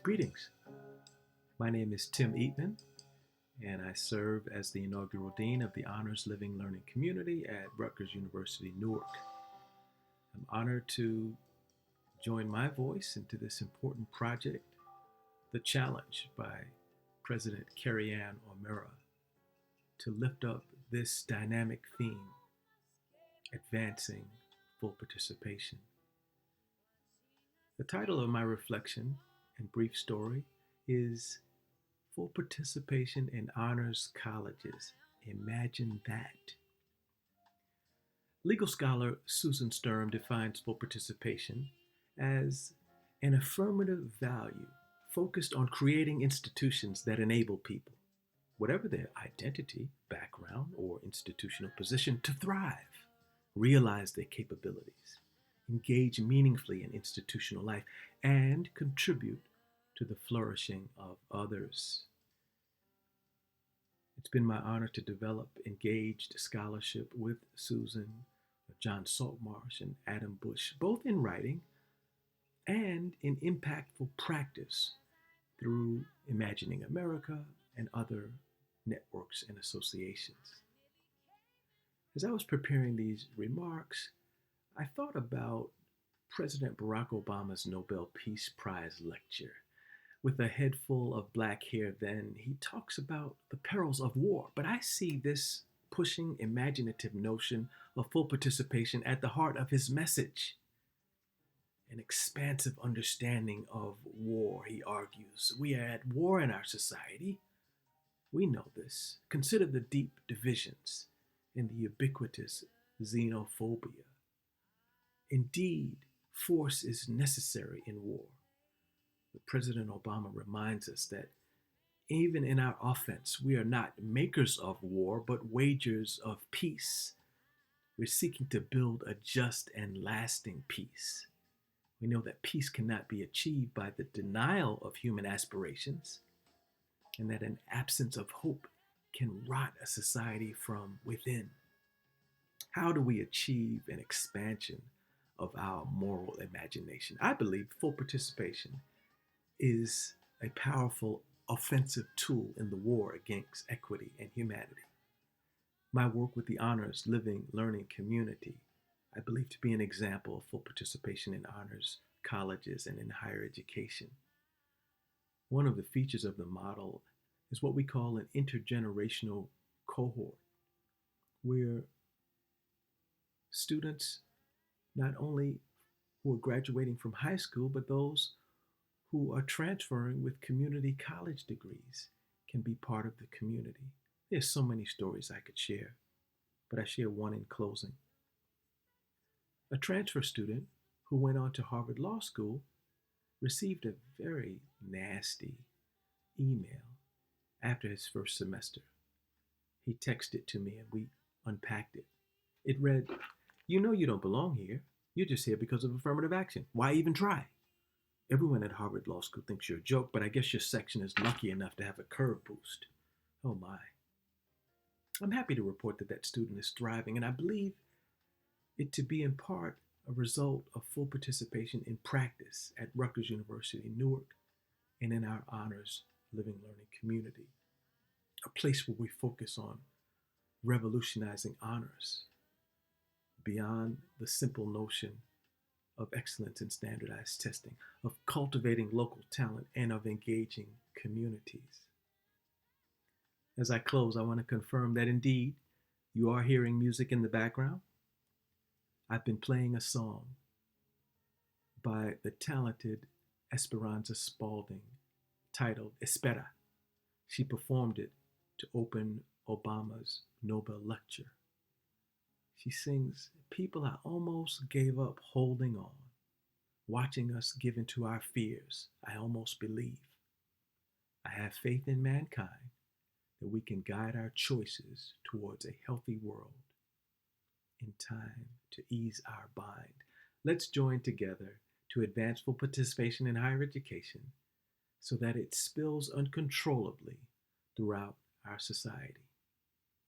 Greetings. My name is Tim Eatman, and I serve as the inaugural Dean of the Honors Living Learning Community at Rutgers University, Newark. I'm honored to join my voice into this important project, The Challenge by President Carrie Ann O'Meara, to lift up this dynamic theme, advancing full participation. The title of my reflection and brief story is Full Participation in Honors Colleges. Imagine that. Legal scholar Susan Sturm defines full participation as an affirmative value focused on creating institutions that enable people, whatever their identity, background, or institutional position, to thrive, realize their capabilities, engage meaningfully in institutional life, and contribute to the flourishing of others. It's been my honor to develop engaged scholarship with Susan, John Saltmarsh, and Adam Bush, both in writing and in impactful practice through Imagining America and other networks and associations. As I was preparing these remarks, I thought about President Barack Obama's Nobel Peace Prize lecture. With a head full of black hair, then he talks about the perils of war. But I see this pushing, imaginative notion of full participation at the heart of his message. An expansive understanding of war, he argues. We are at war in our society. We know this. Consider the deep divisions and the ubiquitous xenophobia. Indeed, force is necessary in war. But President Obama reminds us that even in our offense, we are not makers of war, but wagers of peace. We're seeking to build a just and lasting peace. We know that peace cannot be achieved by the denial of human aspirations, and that an absence of hope can rot a society from within. How do we achieve an expansion of our moral imagination? I believe full participation is a powerful offensive tool in the war against equity and humanity. My work with the Honors Living Learning Community, I believe to be an example of full participation in honors colleges and in higher education. One of the features of the model is what we call an intergenerational cohort, where students not only who are graduating from high school, but those who are transferring with community college degrees can be part of the community. There's so many stories I could share, but I share one in closing. A transfer student who went on to Harvard Law School received a very nasty email after his first semester. He texted it to me and we unpacked it. It read, "You know you don't belong here. You're just here because of affirmative action. Why even try? Everyone at Harvard Law School thinks you're a joke, but I guess your section is lucky enough to have a curve boost." Oh my. I'm happy to report that that student is thriving, and I believe it to be in part a result of full participation in practice at Rutgers University, Newark, and in our Honors Living Learning Community, a place where we focus on revolutionizing honors beyond the simple notion of excellence in standardized testing, of cultivating local talent, and of engaging communities. As I close, I want to confirm that indeed you are hearing music in the background. I've been playing a song by the talented Esperanza Spalding titled Espera. She performed it to open Obama's Nobel lecture. She sings, "People, I almost gave up holding on, watching us give into our fears. I almost believe. I have faith in mankind that we can guide our choices towards a healthy world in time to ease our bind." Let's join together to advance full participation in higher education so that it spills uncontrollably throughout our society.